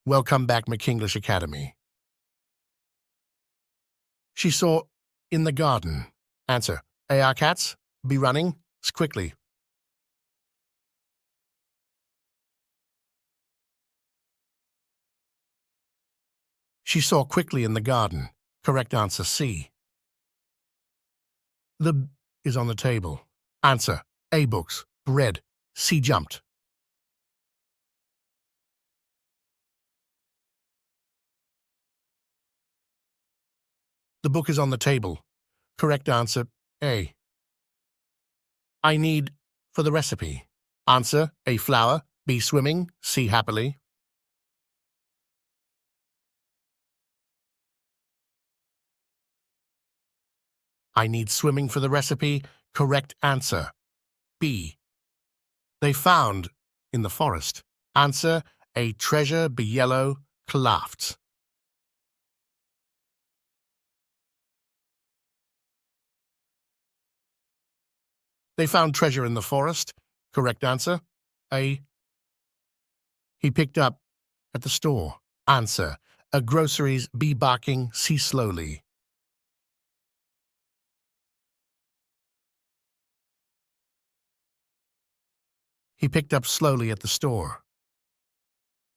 Welcome back, McEnglish Academy. She saw in the garden. Answer. A. Are cats? B. Running? Quickly. She saw quickly in the garden. Correct answer, C. The B is on the table. Answer. A. Books. Read. C. Jumped. The book is on the table. Correct answer, A. I need for the recipe. Answer. A. Flour. B. Swimming. C. Happily. I need swimming for the recipe. Correct answer, B. They found in the forest. Answer. A treasure be yellow clafts. They found treasure in the forest. Correct answer, A. He picked up at the store. Answer. A groceries be barking C. Slowly. He picked up slowly at the store.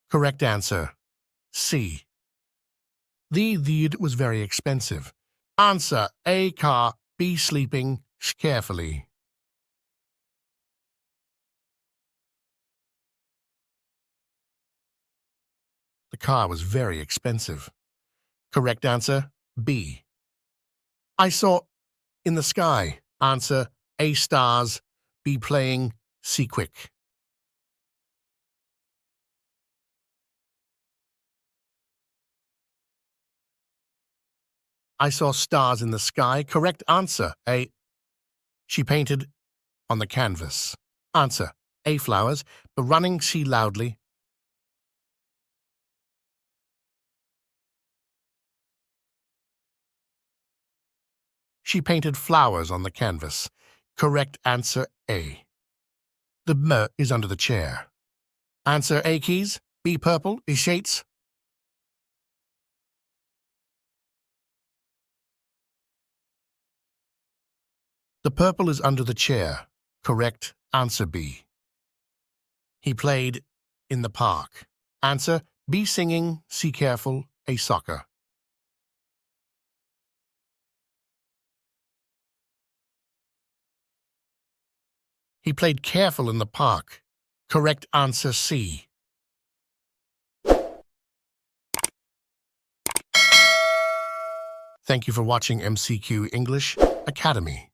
Correct answer, C. The was very expensive. Answer. A. Car. B. Sleeping carefully. The car was very expensive. Correct answer, B. I saw in the sky. Answer. A. Stars. B. Playing. C. Quick. I saw stars in the sky. Correct answer, A. She painted on the canvas. Answer. A. Flowers. B. Running. C. Loudly. She painted flowers on the canvas. Correct answer, A. The M is under the chair. Answer. A. Keys. B. Purple. B. Shades. The purple is under the chair. Correct answer, B. He played in the park. Answer. B. Singing. C. Careful. A. Soccer. He played careful in the park. Correct answer, C. Thank you for watching MCQ English Academy.